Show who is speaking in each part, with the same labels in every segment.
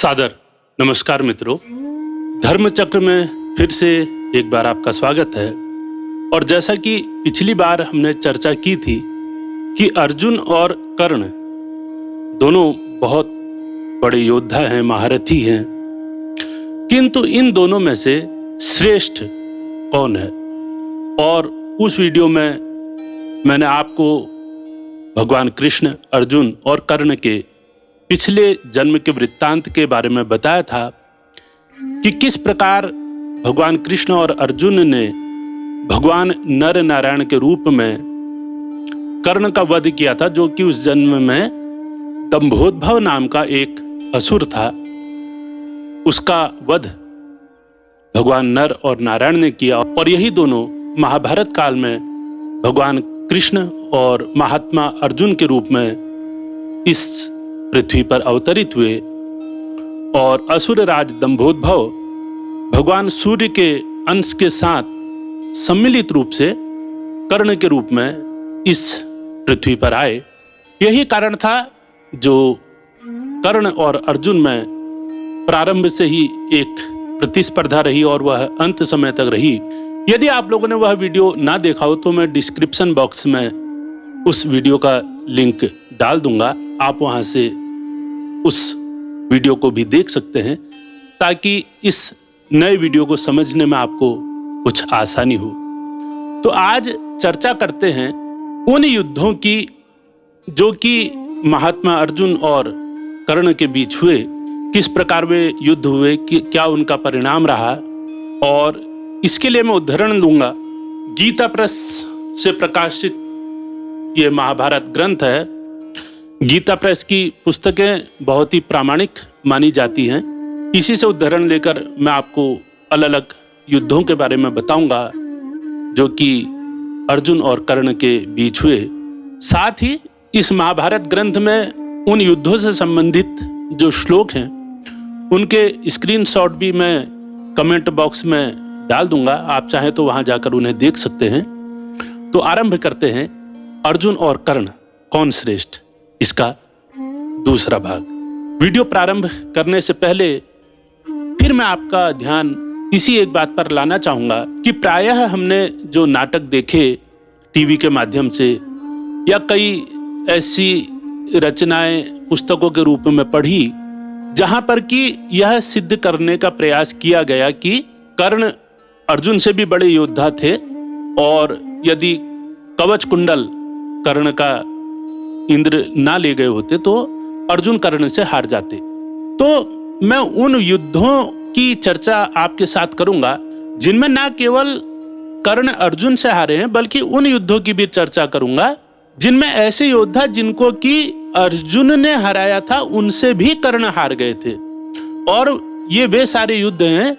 Speaker 1: सादर नमस्कार मित्रों, धर्म चक्र में फिर से एक बार आपका स्वागत है। और जैसा कि पिछली बार हमने चर्चा की थी कि अर्जुन और कर्ण दोनों बहुत बड़े योद्धा हैं, महारथी हैं, किंतु इन दोनों में से श्रेष्ठ कौन है। और उस वीडियो में मैंने आपको भगवान कृष्ण, अर्जुन और कर्ण के पिछले जन्म के वृत्तांत के बारे में बताया था कि किस प्रकार भगवान कृष्ण और अर्जुन ने भगवान नर नारायण के रूप में कर्ण का वध किया था, जो कि उस जन्म में दंभोद्भव नाम का एक असुर था। उसका वध भगवान नर और नारायण ने किया और यही दोनों महाभारत काल में भगवान कृष्ण और महात्मा अर्जुन के रूप में इस पृथ्वी पर अवतरित हुए। और असुर राज दंभोद्भव भगवान सूर्य के अंश के साथ सम्मिलित रूप से कर्ण के रूप में इस पृथ्वी पर आए। यही कारण था जो कर्ण और अर्जुन में प्रारंभ से ही एक प्रतिस्पर्धा रही और वह अंत समय तक रही। यदि आप लोगों ने वह वीडियो ना देखा हो तो मैं डिस्क्रिप्शन बॉक्स में उस वीडियो का लिंक डाल दूंगा, आप वहां से उस वीडियो को भी देख सकते हैं ताकि इस नए वीडियो को समझने में आपको कुछ आसानी हो। तो आज चर्चा करते हैं उन युद्धों की जो कि महात्मा अर्जुन और कर्ण के बीच हुए, किस प्रकार वे युद्ध हुए, क्या उनका परिणाम रहा। और इसके लिए मैं उदाहरण लूंगा गीता प्रेस से प्रकाशित ये महाभारत ग्रंथ है। गीता प्रेस की पुस्तकें बहुत ही प्रामाणिक मानी जाती हैं। इसी से उदाहरण लेकर मैं आपको अलग अलग युद्धों के बारे में बताऊंगा जो कि अर्जुन और कर्ण के बीच हुए। साथ ही इस महाभारत ग्रंथ में उन युद्धों से संबंधित जो श्लोक हैं उनके स्क्रीनशॉट भी मैं कमेंट बॉक्स में डाल दूंगा, आप चाहें तो वहां जाकर उन्हें देख सकते हैं। तो आरंभ करते हैं अर्जुन और कर्ण कौन श्रेष्ठ, इसका दूसरा भाग। वीडियो प्रारंभ करने से पहले फिर मैं आपका ध्यान इसी एक बात पर लाना चाहूंगा कि प्रायः हमने जो नाटक देखे टीवी के माध्यम से या कई ऐसी रचनाएं पुस्तकों के रूप में पढ़ी जहां पर कि यह सिद्ध करने का प्रयास किया गया कि कर्ण अर्जुन से भी बड़े योद्धा थे और यदि कवच कुंडल कर्ण का इंद्र ना ले गए होते तो अर्जुन कर्ण से हार जाते। तो मैं उन युद्धों की चर्चा आपके साथ करूंगा जिनमें ना केवल कर्ण अर्जुन से हारे हैं बल्कि उन युद्धों की भी चर्चा करूंगा जिनमें ऐसे योद्धा जिनको कि अर्जुन ने हराया था उनसे भी कर्ण हार गए थे। और ये वे सारे युद्ध हैं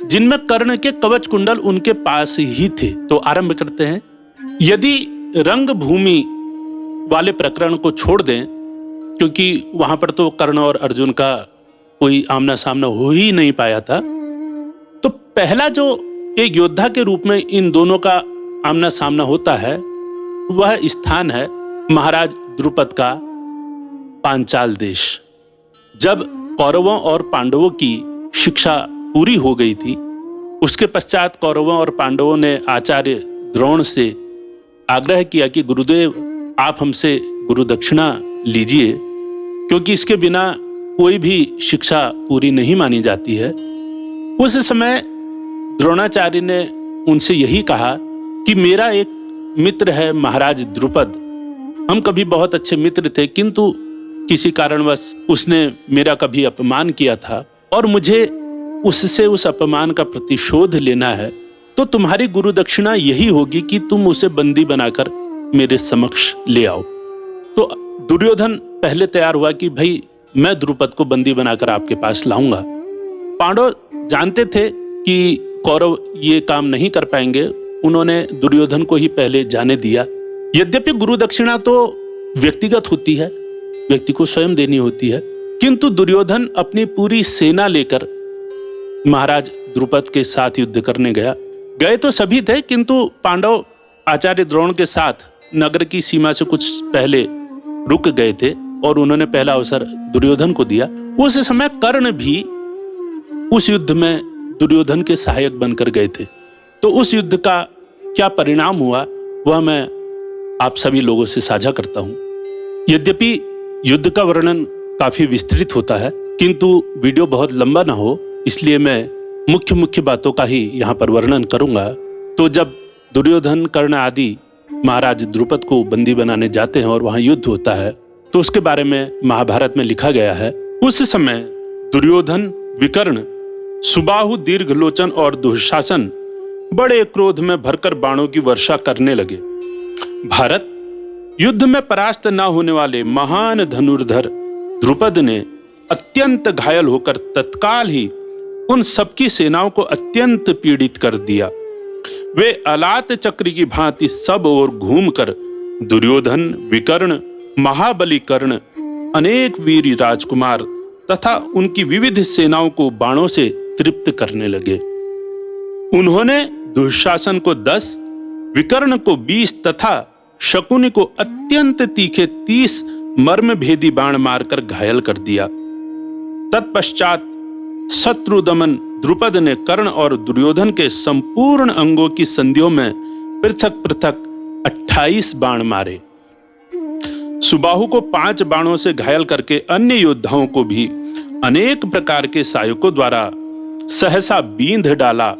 Speaker 1: जिनमें कर्ण के कवच कुंडल उनके पास ही थे। तो आरंभ करते हैं। यदि रंगभूमि वाले प्रकरण को छोड़ दें, क्योंकि वहां पर तो कर्ण और अर्जुन का कोई आमना सामना हो ही नहीं पाया था, तो पहला जो एक योद्धा के रूप में इन दोनों का आमना सामना होता है वह स्थान है महाराज द्रुपद का पांचाल देश। जब कौरवों और पांडवों की शिक्षा पूरी हो गई थी, उसके पश्चात कौरवों और पांडवों ने आचार्य द्रोण से आग्रह किया कि गुरुदेव आप हमसे गुरु दक्षिणा लीजिए, क्योंकि इसके बिना कोई भी शिक्षा पूरी नहीं मानी जाती है। उस समय द्रोणाचार्य ने उनसे यही कहा कि मेरा एक मित्र है महाराज द्रुपद, हम कभी बहुत अच्छे मित्र थे, किंतु किसी कारणवश उसने मेरा कभी अपमान किया था और मुझे उससे उस अपमान का प्रतिशोध लेना है। तो तुम्हारी गुरु दक्षिणा यही होगी कि तुम उसे बंदी बनाकर मेरे समक्ष ले आओ। तो दुर्योधन पहले तैयार हुआ कि भाई मैं द्रुपद को बंदी बनाकर आपके पास लाऊंगा। पांडव जानते थे कि कौरव ये काम नहीं कर पाएंगे, उन्होंने दुर्योधन को ही पहले जाने दिया। यद्यपि गुरु दक्षिणा तो व्यक्तिगत होती है, व्यक्ति को स्वयं देनी होती है, किंतु दुर्योधन अपनी पूरी सेना लेकर महाराज द्रुपद के साथ युद्ध करने गए तो सभी थे, किंतु पांडव आचार्य द्रोण के साथ नगर की सीमा से कुछ पहले रुक गए थे और उन्होंने पहला अवसर दुर्योधन को दिया। उस समय कर्ण भी उस युद्ध में दुर्योधन के सहायक बनकर गए थे। तो उस युद्ध का क्या परिणाम हुआ वह मैं आप सभी लोगों से साझा करता हूं। यद्यपि युद्ध का वर्णन काफी विस्तृत होता है, किंतु वीडियो बहुत लंबा ना हो, इसलिए मैं मुख्य मुख्य बातों का ही यहाँ पर वर्णन करूंगा। तो जब दुर्योधन, कर्ण आदि महाराज द्रुपद को बंदी बनाने जाते हैं और वहां युद्ध होता है, तो उसके बारे में महाभारत में लिखा गया है। उस समय दुर्योधन, विकर्ण, सुबाहु, दीर्घलोचन और दुःशासन बड़े क्रोध में भरकर बाणों की वर्षा करने लगे। भारत युद्ध में परास्त न होने वाले महान धनुर्धर द्रुपद ने अत्यंत घायल होकर तत्काल ही उन सबकी सेनाओं को अत्यंत पीड़ित कर दिया। वे अलात चक्र की भांति सब ओर घूमकर दुर्योधन, विकर्ण, महाबली कर्ण, अनेक वीर राजकुमार तथा उनकी विविध सेनाओं को बाणों से तृप्त करने लगे। उन्होंने दुःशासन को 10, विकर्ण को 20 तथा शकुनि को अत्यंत तीखे 30 मर्मभेदी बाण मारकर घायल कर दिया। तत्पश्चात शत्रुदमन द्रुपद ने कर्ण और दुर्योधन के संपूर्ण अंगों की संधियों में पृथक पृथक 28 बाण मारे। सुबाहु को 5 बाणों से घायल करके अन्य योद्धाओं को भी अनेक प्रकार के सहायकों द्वारा सहसा बींध डाला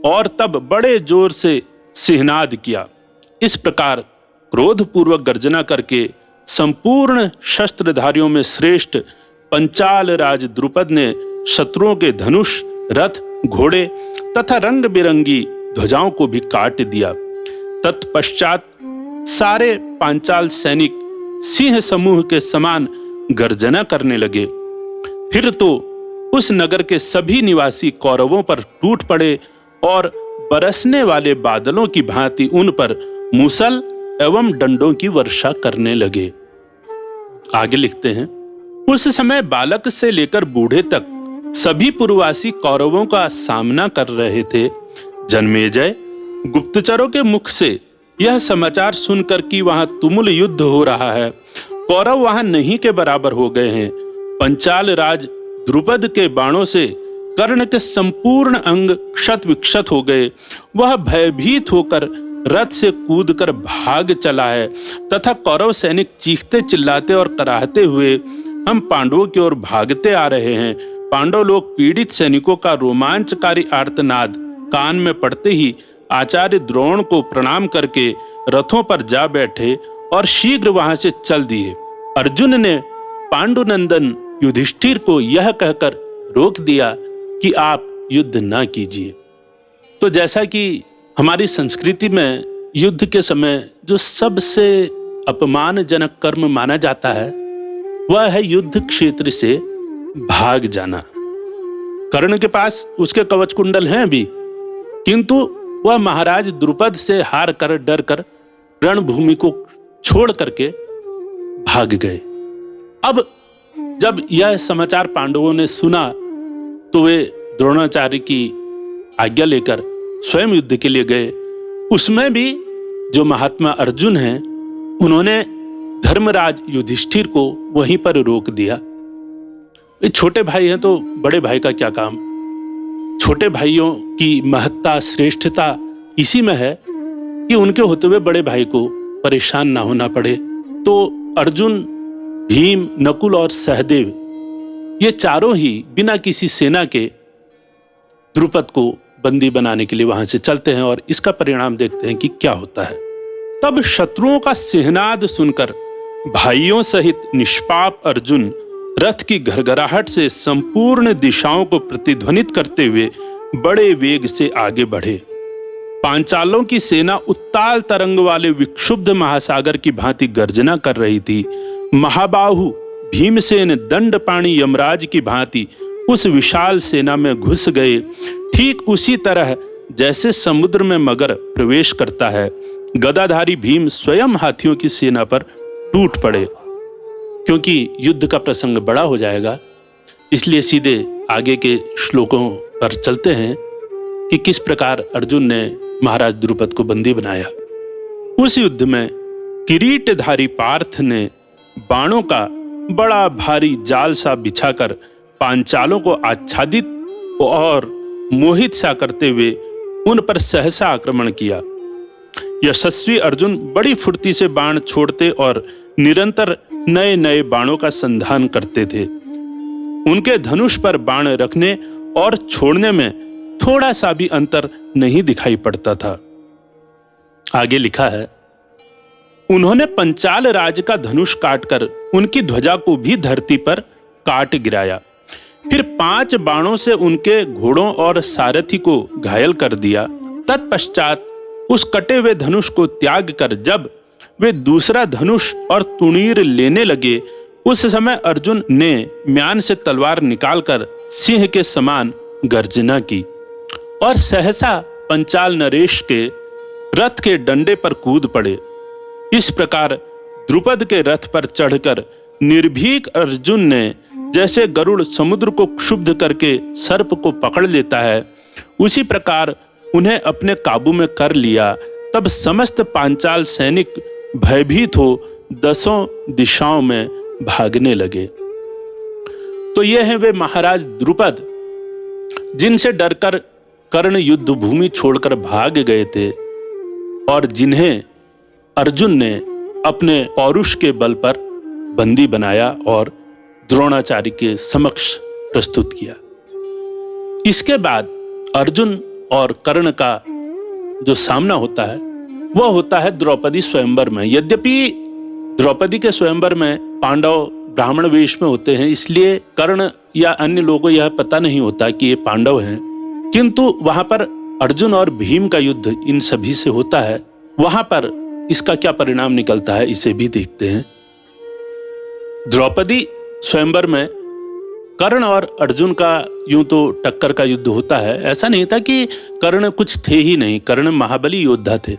Speaker 1: और तब बड़े जोर से सिहनाद किया। इस प्रकार क्रोधपूर्वक गर्जना करके संपूर्ण शस्त्रधारियों में श्रेष्ठ पंचाल राज द्रुपद ने शत्रुओं के धनुष, रथ, घोड़े तथा रंग बिरंगी ध्वजाओं को भी काट दिया। तत्पश्चात सारे पांचाल सैनिक सिंह समूह के समान गर्जना करने लगे। फिर तो उस नगर के सभी निवासी कौरवों पर टूट पड़े और बरसने वाले बादलों की भांति उन पर मूसल एवं डंडों की वर्षा करने लगे। आगे लिखते हैं, उस समय बालक से लेकर बूढ़े तक सभी पूर्ववासी कौरवों का सामना कर रहे थे। जन्मेजय गुप्तचरों के मुख से यह समाचार सुनकर कि वहां तुमुल युद्ध हो रहा है, कौरव वहां नहीं के बराबर हो गए हैं, पंचाल राज द्रुपद के बाणों से कर्ण के संपूर्ण अंग क्षत विक्षत हो गए। वह भयभीत होकर रथ से कूदकर भाग चला है तथा कौरव सैनिक चीखते चिल्लाते और कराहते हुए हम पांडवों की ओर भागते आ रहे हैं। पांडव लोग पीड़ित सैनिकों का रोमांचकारी आर्तनाद कान में पड़ते ही आचार्य द्रोण को प्रणाम करके रथों पर जा बैठे और शीघ्र वहां से चल दिए। अर्जुन ने पांडुनंदन युधिष्ठिर को यह कहकर रोक दिया कि आप युद्ध ना कीजिए। तो जैसा कि हमारी संस्कृति में युद्ध के समय जो सबसे अपमानजनक कर्म माना जाता है वह है युद्ध क्षेत्र से भाग जाना। कर्ण के पास उसके कवच कुंडल हैं भी, किंतु वह महाराज द्रुपद से हार कर डर कर रणभूमि को छोड़ करके भाग गए। अब जब यह समाचार पांडवों ने सुना तो वे द्रोणाचार्य की आज्ञा लेकर स्वयं युद्ध के लिए गए। उसमें भी जो महात्मा अर्जुन हैं उन्होंने धर्मराज युधिष्ठिर को वहीं पर रोक दिया। ये छोटे भाई हैं तो बड़े भाई का क्या काम। छोटे भाइयों की महत्ता, श्रेष्ठता इसी में है कि उनके होते हुए बड़े भाई को परेशान ना होना पड़े। तो अर्जुन, भीम, नकुल और सहदेव ये चारों ही बिना किसी सेना के द्रुपद को बंदी बनाने के लिए वहां से चलते हैं और इसका परिणाम देखते हैं कि क्या होता है। तब शत्रुओं का सिहनाद सुनकर भाइयों सहित निष्पाप अर्जुन रथ की घरघराहट से संपूर्ण दिशाओं को प्रतिध्वनित करते हुए बड़े वेग से आगे बढ़े। पांचालों की सेना उत्ताल तरंग वाले विक्षुब्ध महासागर की भांति गर्जना कर रही थी। महाबाहु भीमसेन दंडपाणी यमराज की भांति उस विशाल सेना में घुस गए, ठीक उसी तरह जैसे समुद्र में मगर प्रवेश करता है। गदाधारी भीम स्वयं हाथियों की सेना पर टूट पड़े। क्योंकि युद्ध का प्रसंग बड़ा हो जाएगा, इसलिए सीधे आगे के श्लोकों पर चलते हैं कि किस प्रकार अर्जुन ने महाराज द्रुपद को बंदी बनाया। उस युद्ध में किरीटधारी पार्थ ने बाणों का बड़ा भारी जाल सा बिछाकर पांचालों को आच्छादित और मोहित सा करते हुए उन पर सहसा आक्रमण किया। यशस्वी अर्जुन बड़ी फुर्ती से बाण छोड़ते और निरंतर नए नए बाणों का संधान करते थे। उनके धनुष पर बाण रखने और छोड़ने में थोड़ा सा भी अंतर नहीं दिखाई पड़ता था। आगे लिखा है, उन्होंने पंचाल राज का धनुष काटकर उनकी ध्वजा को भी धरती पर काट गिराया। फिर 5 बाणों से उनके घोड़ों और सारथी को घायल कर दिया। तत्पश्चात उस कटे हुए धनुष को त्याग कर जब वे दूसरा धनुष और तुणीर लेने लगे, उस समय अर्जुन ने म्यान से तलवार निकालकर सिंह के समान गर्जना की और सहसा पंचाल नरेश के रथ के डंडे पर कूद पड़े। इस प्रकार द्रुपद के रथ पर चढ़कर निर्भीक अर्जुन ने जैसे गरुड़ समुद्र को क्षुब्ध करके सर्प को पकड़ लेता है, उसी प्रकार उन्हें अपने काबू में कर लिया। तब समस्त पांचाल सैनिक भयभीत हो 10 दिशाओं में भागने लगे। तो ये हैं वे महाराज द्रुपद जिनसे डरकर कर्ण युद्ध भूमि छोड़कर भाग गए थे और जिन्हें अर्जुन ने अपने पौरुष के बल पर बंदी बनाया और द्रोणाचार्य के समक्ष प्रस्तुत किया। इसके बाद अर्जुन और कर्ण का जो सामना होता है वह होता है द्रौपदी स्वयंवर में। यद्यपि द्रौपदी के स्वयंवर में पांडव ब्राह्मण वेश में होते हैं, इसलिए कर्ण या अन्य लोगों को यह पता नहीं होता कि ये पांडव हैं, किंतु वहां पर अर्जुन और भीम का युद्ध इन सभी से होता है। वहां पर इसका क्या परिणाम निकलता है इसे भी देखते हैं। द्रौपदी स्वयंवर में कर्ण और अर्जुन का यूं तो टक्कर का युद्ध होता है। ऐसा नहीं था कि कर्ण कुछ थे ही नहीं, कर्ण महाबली योद्धा थे।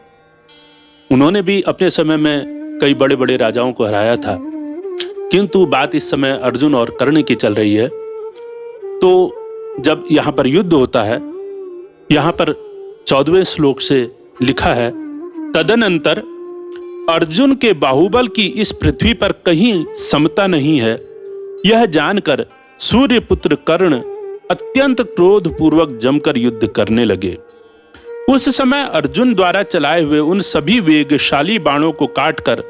Speaker 1: उन्होंने भी अपने समय में कई बड़े बड़े राजाओं को हराया था, किंतु बात इस समय अर्जुन और कर्ण की चल रही है। तो जब यहाँ पर युद्ध होता है, यहाँ पर 14वें श्लोक से लिखा है, तदनंतर अर्जुन के बाहुबल की इस पृथ्वी पर कहीं समता नहीं है, यह जानकर सूर्यपुत्र कर्ण अत्यंत क्रोध पूर्वक जमकर युद्ध करने लगे। उस समय अर्जुन द्वारा चलाए हुए उन सभी वेगशाली बाणों को काटकर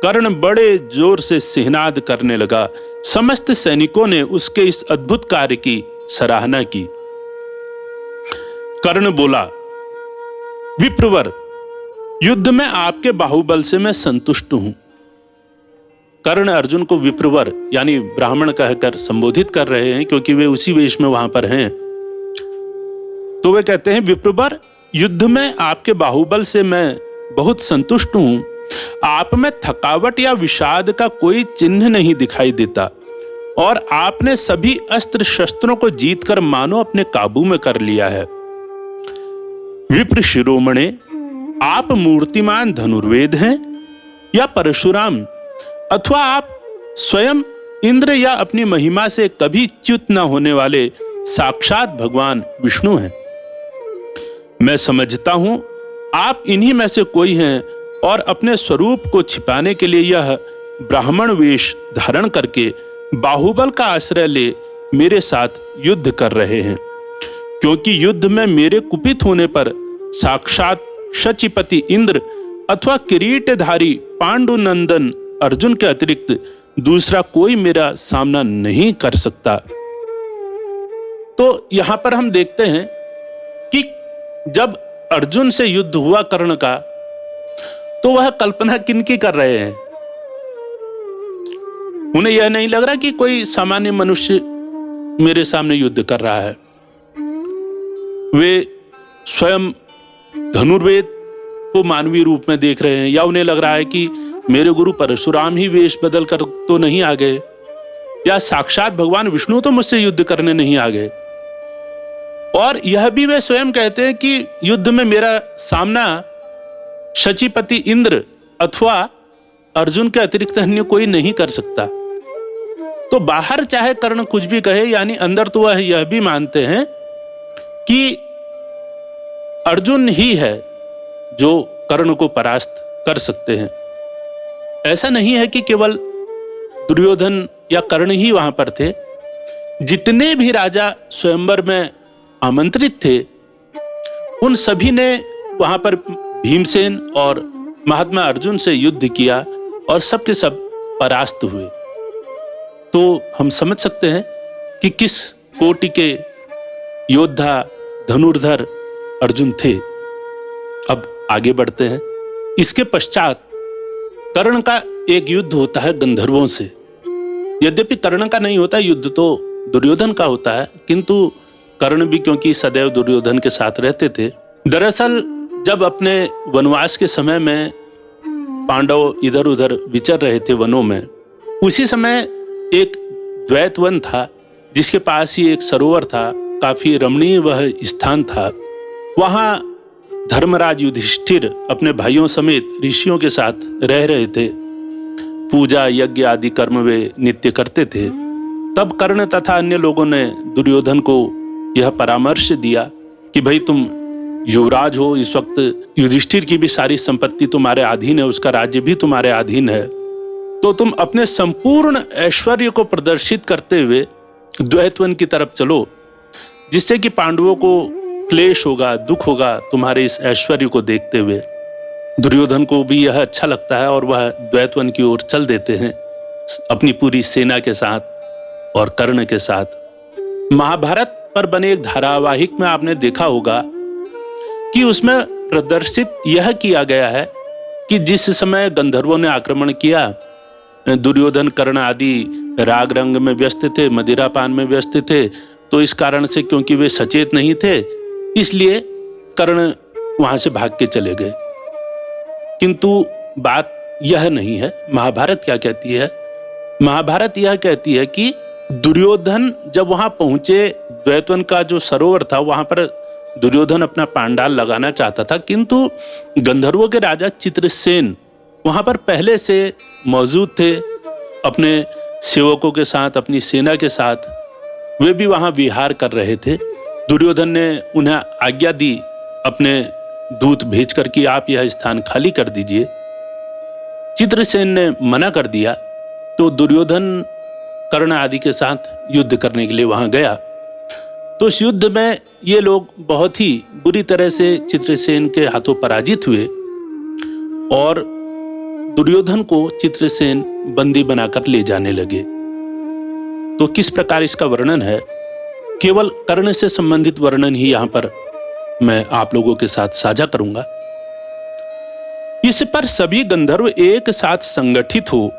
Speaker 1: कर्ण बड़े जोर से सिंहनाद करने लगा। समस्त सैनिकों ने उसके इस अद्भुत कार्य की सराहना की। कर्ण बोला, विप्रवर, युद्ध में आपके बाहुबल से मैं संतुष्ट हूं। कर्ण अर्जुन को विप्रवर यानी ब्राह्मण कहकर संबोधित कर रहे हैं, क्योंकि वे उसी वेश में वहां पर हैं। तो वे कहते हैं, विप्रवर, युद्ध में आपके बाहुबल से मैं बहुत संतुष्ट हूं। आप में थकावट या विषाद का कोई चिन्ह नहीं दिखाई देता और आपने सभी अस्त्र शस्त्रों को जीतकर मानो अपने काबू में कर लिया है। विप्र शिरोमणे, आप मूर्तिमान धनुर्वेद हैं या परशुराम, अथवा आप स्वयं इंद्र या अपनी महिमा से कभी च्युत न होने वाले साक्षात भगवान विष्णु हैं। मैं समझता हूं आप इन्हीं में से कोई हैं और अपने स्वरूप को छिपाने के लिए यह ब्राह्मण वेश धारण करके बाहुबल का आश्रय ले मेरे साथ युद्ध कर रहे हैं, क्योंकि युद्ध में मेरे कुपित होने पर साक्षात शचीपति इंद्र अथवा किरीटधारी पांडुनंदन अर्जुन के अतिरिक्त दूसरा कोई मेरा सामना नहीं कर सकता। तो यहां पर हम देखते हैं कि जब अर्जुन से युद्ध हुआ कर्ण का, तो वह कल्पना किनकी कर रहे हैं? उन्हें यह नहीं लग रहा कि कोई सामान्य मनुष्य मेरे सामने युद्ध कर रहा है। वे स्वयं धनुर्वेद को मानवीय रूप में देख रहे हैं, या उन्हें लग रहा है कि मेरे गुरु परशुराम ही वेश बदल कर तो नहीं आ गए, या साक्षात भगवान विष्णु तो मुझसे युद्ध करने नहीं आ गए। और यह भी वे स्वयं कहते हैं कि युद्ध में मेरा सामना शचीपति इंद्र अथवा अर्जुन के अतिरिक्त अन्य कोई नहीं कर सकता। तो बाहर चाहे कर्ण कुछ भी कहे, यानी अंदर तो वह यह भी मानते हैं कि अर्जुन ही है जो कर्ण को परास्त कर सकते हैं। ऐसा नहीं है कि केवल दुर्योधन या कर्ण ही वहां पर थे। जितने भी राजा स्वयंवर में आमंत्रित थे उन सभी ने वहां पर भीमसेन और महात्मा अर्जुन से युद्ध किया और सब के सब परास्त हुए। तो हम समझ सकते हैं कि किस कोटि के योद्धा धनुर्धर अर्जुन थे। अब आगे बढ़ते हैं। इसके पश्चात कर्ण का एक युद्ध होता है गंधर्वों से। यद्यपि कर्ण का नहीं होता युद्ध, तो दुर्योधन का होता है, किंतु कर्ण भी क्योंकि सदैव दुर्योधन के साथ रहते थे। दरअसल जब अपने वनवास के समय में पांडव इधर उधर विचर रहे थे वनों में, उसी समय एक द्वैत वन था जिसके पास ही एक सरोवर था, काफी रमणीय वह स्थान था। वहां धर्मराज युधिष्ठिर अपने भाइयों समेत ऋषियों के साथ रह रहे थे। पूजा यज्ञ आदि कर्म वे नित्य करते थे। तब कर्ण तथा अन्य लोगों ने दुर्योधन को यह परामर्श दिया कि भाई तुम युवराज हो, इस वक्त युधिष्ठिर की भी सारी संपत्ति तुम्हारे अधीन है, उसका राज्य भी तुम्हारे अधीन है, तो तुम अपने संपूर्ण ऐश्वर्य को प्रदर्शित करते हुए द्वैतवन की तरफ चलो, जिससे कि पांडवों को क्लेश होगा, दुख होगा तुम्हारे इस ऐश्वर्य को देखते हुए। दुर्योधन को भी यह अच्छा लगता है और वह द्वैतवन की ओर चल देते हैं अपनी पूरी सेना के साथ और कर्ण के साथ। महाभारत पर बने एक धारावाहिक में आपने देखा होगा कि उसमें प्रदर्शित यह किया गया है कि जिस समय गंधर्वों ने आक्रमण किया, दुर्योधन कर्ण आदि राग रंग में व्यस्त थे, मदिरापान में व्यस्त थे, तो इस कारण से क्योंकि वे सचेत नहीं थे इसलिए कर्ण वहां से भाग के चले गए। किंतु बात यह नहीं है। महाभारत क्या कहती है? महाभारत यह कहती है कि दुर्योधन जब वहां पहुंचे, द्वैतवन का जो सरोवर था वहां पर दुर्योधन अपना पांडाल लगाना चाहता था, किंतु गंधर्वों के राजा चित्रसेन वहां पर पहले से मौजूद थे अपने सेवकों के साथ, अपनी सेना के साथ। वे भी वहां विहार कर रहे थे। दुर्योधन ने उन्हें आज्ञा दी अपने दूत भेजकर कि आप यह स्थान खाली कर दीजिए। चित्रसेन ने मना कर दिया तो दुर्योधन कर्ण आदि के साथ युद्ध करने के लिए वहां गया। तो इस युद्ध में ये लोग बहुत ही बुरी तरह से चित्रसेन के हाथों पराजित हुए और दुर्योधन को चित्रसेन बंदी बनाकर ले जाने लगे। तो किस प्रकार इसका वर्णन है, केवल कर्ण से संबंधित वर्णन ही यहां पर मैं आप लोगों के साथ साझा करूंगा। इस पर सभी गंधर्व एक साथ संगठित हो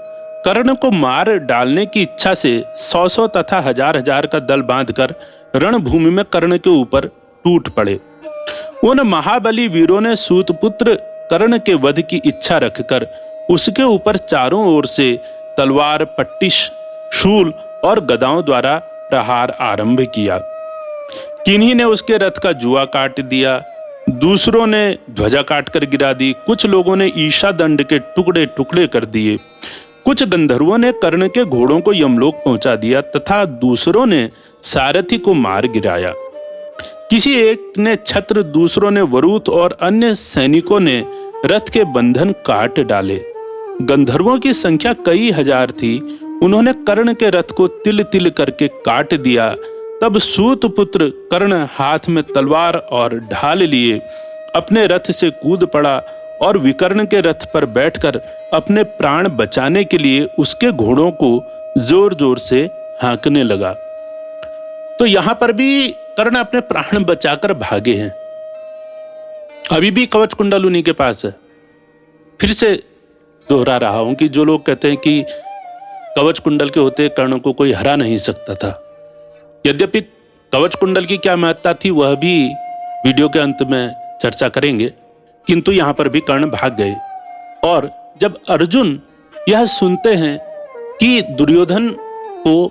Speaker 1: कर्ण को मार डालने की इच्छा से 100 तथा 1000 का दल बांधकर रणभूमि में कर्ण के ऊपर टूट पड़े। उन महाबली वीरों ने सूतपुत्र कर्ण के वध की इच्छा रखकर उसके ऊपर चारों ओर से तलवार, पट्टिश, शूल और गदाओं द्वारा प्रहार आरंभ किया। किन्हीं ने उसके रथ का जुआ काट दिया, दूसरों ने ध्वजा काटकर गिरा दी, कुछ लोगों ने ईशा दंड के टुकड़े टुकड़े कर दिए, कुछ गंधर्वों ने कर्ण के घोड़ों को यमलोक पहुंचा दिया तथा दूसरों ने सारथी को मार गिराया। किसी एक ने छत्र, दूसरों ने वरूथ और अन्य सैनिकों ने रथ के बंधन काट डाले। गंधर्वों की संख्या कई हजार थी। उन्होंने कर्ण के रथ को तिल तिल करके काट दिया। तब सूतपुत्र कर्ण हाथ में तलवार और ढाल लिए अपने रथ से कूद पड़ा और विकर्ण के रथ पर बैठकर अपने प्राण बचाने के लिए उसके घोड़ों को जोर जोर से हाँकने लगा। तो यहां पर भी कर्ण अपने प्राण बचाकर भागे हैं। अभी भी कवच कुंडल उन्हीं के पास है। फिर से दोहरा रहा हूं कि जो लोग कहते हैं कि कवच कुंडल के होते कर्ण को कोई हरा नहीं सकता था, यद्यपि कवच कुंडल की क्या महत्ता थी वह भी वीडियो के अंत में चर्चा करेंगे, किंतु यहां पर भी कर्ण भाग गए। और जब अर्जुन यह सुनते हैं कि दुर्योधन को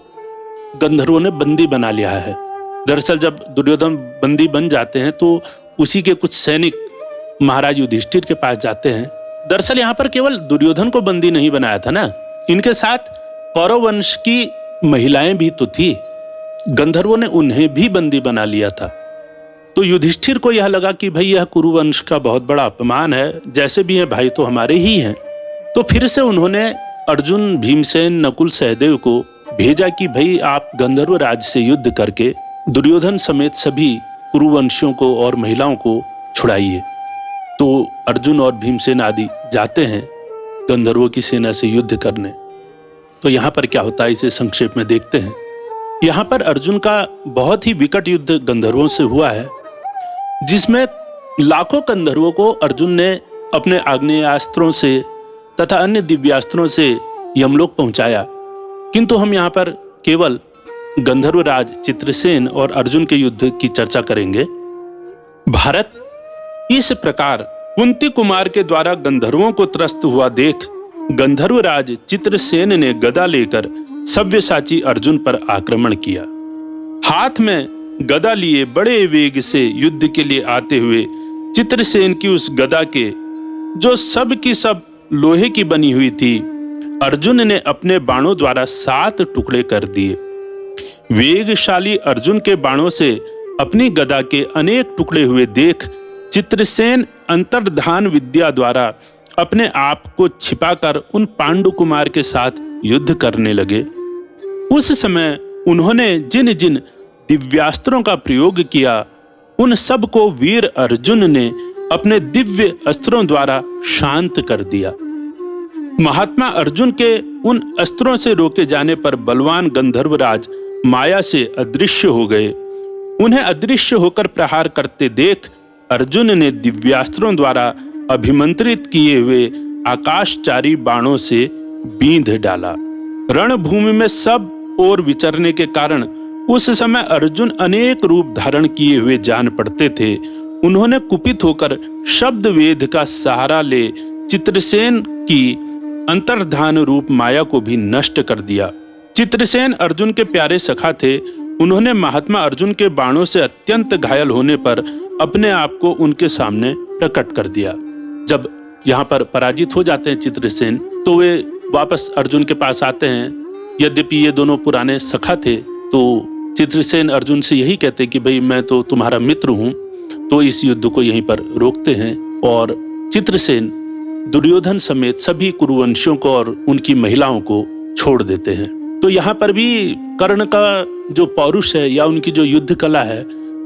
Speaker 1: गंधर्वों ने बंदी बना लिया है, दरअसल जब दुर्योधन बंदी बन जाते हैं तो उसी के कुछ सैनिक महाराज युधिष्ठिर के पास जाते हैं। दरअसल यहाँ पर केवल दुर्योधन को बंदी नहीं बनाया था ना, इनके साथ कौरव वंश की महिलाएं भी तो थी। गंधर्वों ने उन्हें भी बंदी बना लिया था। तो युधिष्ठिर को यह लगा कि भाई यह कुरुवंश का बहुत बड़ा अपमान है, जैसे भी हैं भाई तो हमारे ही हैं। तो फिर से उन्होंने अर्जुन, भीमसेन, नकुल, सहदेव को भेजा कि भाई आप गंधर्व राज से युद्ध करके दुर्योधन समेत सभी कुरुवंशियों को और महिलाओं को छुड़ाइए। तो अर्जुन और भीमसेन आदि जाते हैं गंधर्वों की सेना से युद्ध करने। तो यहाँ पर क्या होता है इसे संक्षेप में देखते हैं। यहाँ पर अर्जुन का बहुत ही विकट युद्ध गंधर्वों से हुआ है, जिसमें लाखों गंधर्वों को अर्जुन ने अपने आग्नेयास्त्रों से तथा अन्य दिव्यास्त्रों से यमलोक पहुंचाया। किंतु हम यहाँ पर केवल गंधर्वराज चित्रसेन और अर्जुन के युद्ध की चर्चा करेंगे। भारत इस प्रकार कुंती कुमार के द्वारा गंधर्वों को त्रस्त हुआ देख गंधर्वराज चित्रसेन ने गदा लेकर सव्यसाची अर्जुन पर आक्रमण किया। हाथ में गदा लिए बड़े वेग से युद्ध के लिए आते हुए चित्रसेन की उस गदा के, जो सब की सब लोहे की बनी हुई थी, अर्जुन ने अपने बाणों द्वारा 7 टुकड़े कर दिए। वेगशाली अर्जुन के बाणों से अपनी गदा के अनेक टुकड़े हुए देख चित्रसेन अंतर्धान विद्या द्वारा अपने आप को छिपाकर उन पांडु कुमार के साथ युद्ध करने लगे। उस समय उन्होंने जिन जिन दिव्यास्त्रों का प्रयोग किया, उन सब को वीर अर्जुन ने अपने दिव्य अस्त्रों द्वारा शांत कर दिया। महात्मा अर्जुन के उन अस्त्रों से रोके जाने पर बलवान गंधर्वराज माया से अदृश्य हो गए। उन्हें अदृश्य होकर प्रहार करते देख अर्जुन ने दिव्यास्त्रों द्वारा अभिमंत्रित किए हुए आकाशचारी बाणों से बींध डाला। रणभूमि में सब ओर विचरने के कारण उस समय अर्जुन अनेक रूप धारण किए हुए जान पड़ते थे। उन्होंने कुपित होकर शब्द वेद का सहारा ले चित्रसेन की अंतर्धान रूप माया को भी नष्ट कर दिया। चित्रसेन अर्जुन के प्यारे सखा थे। उन्होंने महात्मा अर्जुन के बाणों से अत्यंत घायल होने पर अपने आप को उनके सामने प्रकट कर दिया। जब यहाँ पर पराजित हो जाते हैं चित्रसेन, तो वे वापस अर्जुन के पास आते हैं। यद्यपि ये दोनों पुराने सखा थे, तो चित्रसेन अर्जुन से यही कहते कि भाई मैं तो तुम्हारा मित्र हूँ, तो इस युद्ध को यहीं पर रोकते हैं। और चित्रसेन दुर्योधन समेत सभी कुरुवंशियों को और उनकी महिलाओं को छोड़ देते हैं। तो यहाँ पर भी कर्ण का जो पौरुष है या उनकी जो युद्ध कला है,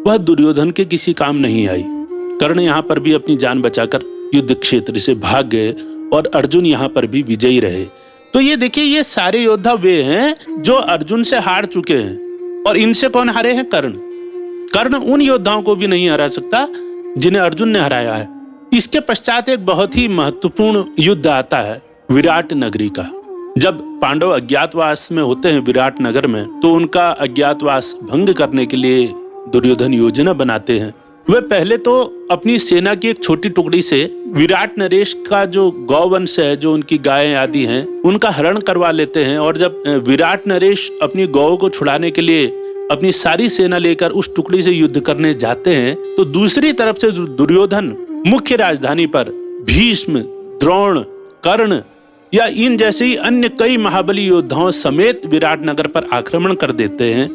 Speaker 1: वह दुर्योधन के किसी काम नहीं आई। कर्ण यहाँ पर भी अपनी जान बचाकर युद्ध क्षेत्र से भाग गए और अर्जुन यहाँ पर भी विजयी रहे। तो ये देखिए, ये सारे योद्धा वे हैं जो अर्जुन से हार चुके हैं। और इनसे कौन हारे हैं? कर्ण। कर्ण उन योद्धाओं को भी नहीं हरा सकता जिन्हें अर्जुन ने हराया है। इसके पश्चात एक बहुत ही महत्वपूर्ण युद्ध आता है विराट नगरी का। जब पांडव अज्ञातवास में होते हैं विराट नगर में, तो उनका अज्ञातवास भंग करने के लिए दुर्योधन योजना बनाते हैं। वे पहले तो अपनी सेना की एक छोटी टुकड़ी से विराट नरेश का जो गौवंश है, जो उनकी गायें आदि हैं, उनका हरण करवा लेते हैं। और जब विराट नरेश अपनी गौ को छुड़ाने के लिए अपनी सारी सेना लेकर उस टुकड़ी से युद्ध करने जाते हैं, तो दूसरी तरफ से दुर्योधन मुख्य राजधानी पर भीष्म, द्रोण, कर्ण या इन जैसे ही अन्य कई महाबली योद्धाओं समेत विराट नगर पर आक्रमण कर देते हैं।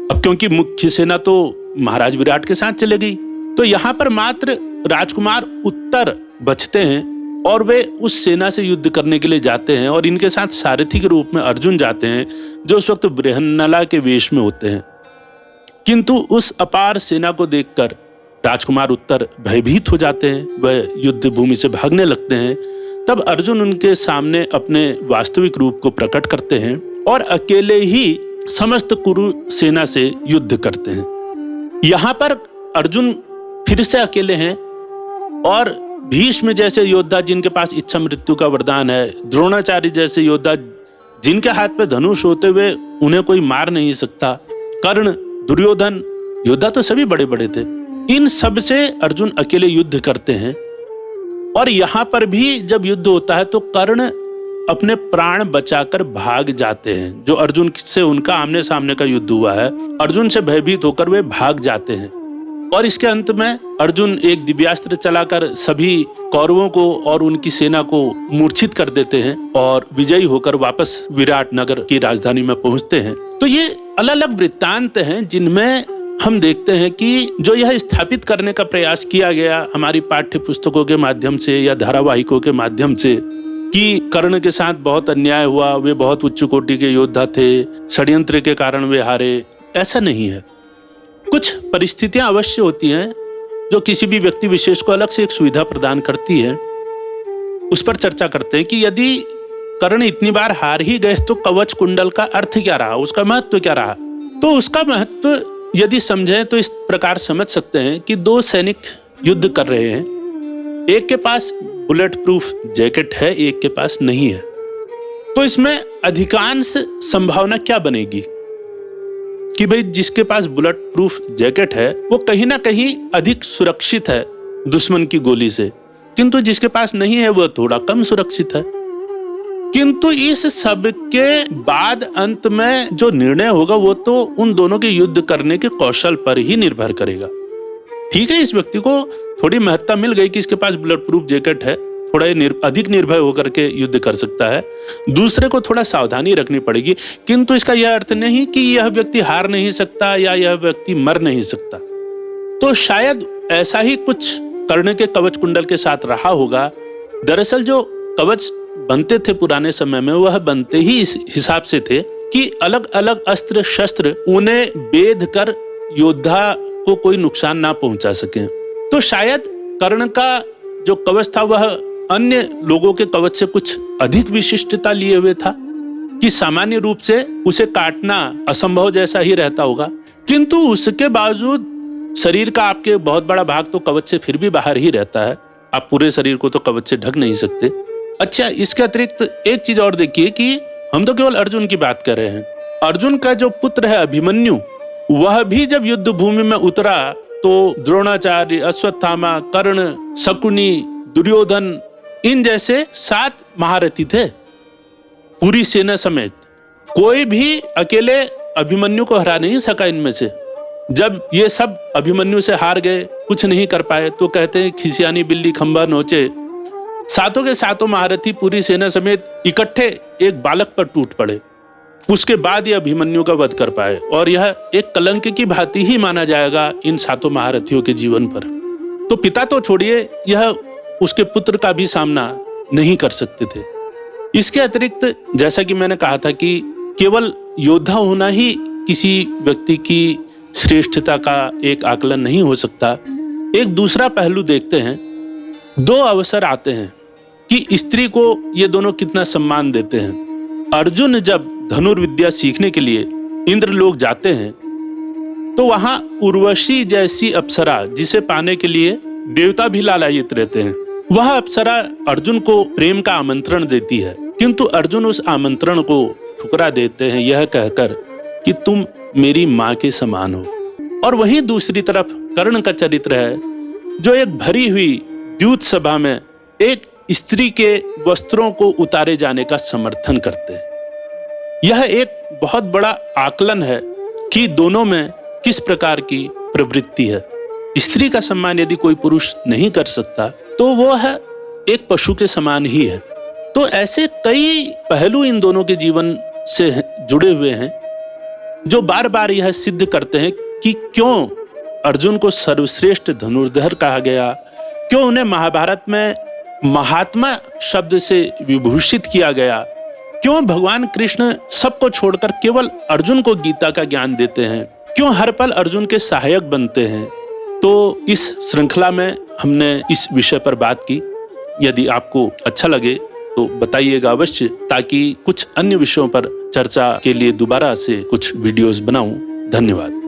Speaker 1: अब क्योंकि मुख्य सेना तो महाराज विराट के साथ चले गई, तो यहाँ पर मात्र राजकुमार उत्तर बचते हैं और वे उस सेना से युद्ध करने के लिए जाते हैं। और इनके साथ सारथी के रूप में अर्जुन जाते हैं, जो उस वक्त बृहन्नला के वेश में होते हैं। किंतु उस अपार सेना को देखकर राजकुमार उत्तर भयभीत हो जाते हैं, वह युद्ध भूमि से भागने लगते हैं। तब अर्जुन उनके सामने अपने वास्तविक रूप को प्रकट करते हैं और अकेले ही समस्त कुरु सेना से युद्ध करते हैं। यहाँ पर अर्जुन फिर से अकेले हैं और भीष्म जैसे योद्धा जिनके पास इच्छा मृत्यु का वरदान है, द्रोणाचार्य जैसे योद्धा जिनके हाथ पे धनुष होते हुए उन्हें कोई मार नहीं सकता, कर्ण, दुर्योधन, योद्धा तो सभी बड़े बड़े थे, इन सब से अर्जुन अकेले युद्ध करते हैं। और यहाँ पर भी जब युद्ध होता है तो कर्ण अपने प्राण बचाकर भाग जाते हैं। जो अर्जुन से उनका आमने सामने का युद्ध हुआ है, अर्जुन से भयभीत होकर वे भाग जाते हैं। और इसके अंत में अर्जुन एक दिव्यास्त्र चलाकर सभी कौरवों को और उनकी सेना को मूर्छित कर देते हैं और विजयी होकर वापस विराट नगर की राजधानी में पहुंचते हैं। तो ये अलग अलग वृत्तांत हैं जिनमें हम देखते हैं कि जो यह स्थापित करने का प्रयास किया गया हमारी पाठ्य पुस्तकों के माध्यम से या धारावाहिकों के माध्यम से, कि कर्ण के साथ बहुत अन्याय हुआ, वे बहुत उच्च कोटि के योद्धा थे, षड्यंत्र के कारण वे हारे, ऐसा नहीं है। कुछ परिस्थितियां अवश्य होती हैं जो किसी भी व्यक्ति विशेष को अलग से एक सुविधा प्रदान करती है। उस पर चर्चा करते हैं कि यदि कर्ण इतनी बार हार ही गए तो कवच कुंडल का अर्थ क्या रहा, उसका महत्व क्या रहा। तो उसका महत्व यदि समझें तो इस प्रकार समझ सकते हैं कि दो सैनिक युद्ध कर रहे हैं, एक के पास बुलेट प्रूफ जैकेट है, एक के पास नहीं है। तो इसमें अधिकांश संभावना क्या बनेगी कि भाई जिसके पास बुलेट प्रूफ जैकेट है वो कहीं ना कहीं अधिक सुरक्षित है दुश्मन की गोली से, किंतु जिसके पास नहीं है वो थोड़ा कम सुरक्षित है। किंतु इस सब के बाद अंत में जो निर्णय होगा वो तो उन दोनों के युद्ध करने के कौशल पर ही निर्भर करेगा। ठीक है, इस व्यक्ति को थोड़ी महत्ता मिल गई कि इसके पास बुलेट प्रूफ जैकेट है, थोड़ा अधिक निर्भय होकर के युद्ध कर सकता है, दूसरे को थोड़ा सावधानी रखनी पड़ेगी। किंतु इसका यह अर्थ नहीं कि यह व्यक्ति हार नहीं सकता या यह व्यक्ति मर नहीं सकता। तो शायद ऐसा ही कुछ कर्ण के कवच कुंडल के साथ रहा होगा। दरअसल जो कवच बनते थे पुराने समय में वह बनते ही इस हिसाब से थे कि अलग अलग अस्त्र शस्त्र उन्हें बेध कर योद्धा को कोई नुकसान ना पहुंचा सके। तो शायद कर्ण का जो कवच था वह अन्य लोगों के कवच से कुछ अधिक विशिष्टता लिए हुए था कि सामान्य रूप से उसे काटना असंभव जैसा ही रहता होगा, किंतु उसके बावजूद शरीर का आपके बहुत बड़ा भाग तो कवच से फिर भी बाहर ही रहता है। आप पूरे शरीर को तो कवच से ढक नहीं सकते। अच्छा, इसके अतिरिक्त एक चीज और देखिए कि हम तो केवल अर्जुन की बात कर रहे हैं। अर्जुन का जो पुत्र है अभिमन्यु, वह भी जब युद्ध भूमि में उतरा तो द्रोणाचार्य, अश्वत्थामा, कर्ण, शकुनी, दुर्योधन, इन जैसे 7 महारथी थे पूरी सेना समेत। कोई भी अकेले अभिमन्यु को हरा नहीं सका इनमें से। जब ये सब अभिमन्यु से हार गए, कुछ नहीं कर पाए, तो कहते हैं खिसियानी बिल्ली खंभा नोचे। सातों के सातों महारथी पूरी सेना समेत इकट्ठे एक बालक पर टूट पड़े। उसके बाद ये अभिमन्यु का वध कर पाए, और यह एक कलंक की भांति ही माना जाएगा इन सातों महारथियों के जीवन पर। तो पिता तो छोड़िए, यह उसके पुत्र का भी सामना नहीं कर सकते थे। इसके अतिरिक्त जैसा कि मैंने कहा था कि केवल योद्धा होना ही किसी व्यक्ति की श्रेष्ठता का एक आकलन नहीं हो सकता। एक दूसरा पहलू देखते हैं। 2 अवसर आते हैं कि स्त्री को ये दोनों कितना सम्मान देते हैं। अर्जुन जब धनुर्विद्या सीखने के लिए इंद्रलोक जाते हैं तो वहां उर्वशी जैसी अप्सरा, जिसे पाने के लिए देवता भी लालायित रहते हैं, वह अप्सरा अर्जुन को प्रेम का आमंत्रण देती है, किंतु अर्जुन उस आमंत्रण को ठुकरा देते हैं यह कहकर कि तुम मेरी माँ के समान हो। और वहीं दूसरी तरफ कर्ण का चरित्र है जो एक भरी हुई द्यूत सभा में एक स्त्री के वस्त्रों को उतारे जाने का समर्थन करते हैं। यह एक बहुत बड़ा आकलन है कि दोनों में किस प्रकार की प्रवृत्ति है। स्त्री का सम्मान यदि कोई पुरुष नहीं कर सकता तो वो है एक पशु के समान ही है। तो ऐसे कई पहलू इन दोनों के जीवन से जुड़े हुए हैं जो बार बार यह सिद्ध करते हैं कि क्यों अर्जुन को सर्वश्रेष्ठ धनुर्धर कहा गया, क्यों उन्हें महाभारत में महात्मा शब्द से विभूषित किया गया, क्यों भगवान कृष्ण सबको छोड़कर केवल अर्जुन को गीता का ज्ञान देते हैं, क्यों हर पल अर्जुन के सहायक बनते हैं। तो इस श्रृंखला में हमने इस विषय पर बात की। यदि आपको अच्छा लगे तो बताइएगा अवश्य, ताकि कुछ अन्य विषयों पर चर्चा के लिए दोबारा से कुछ वीडियोस बनाऊं। धन्यवाद।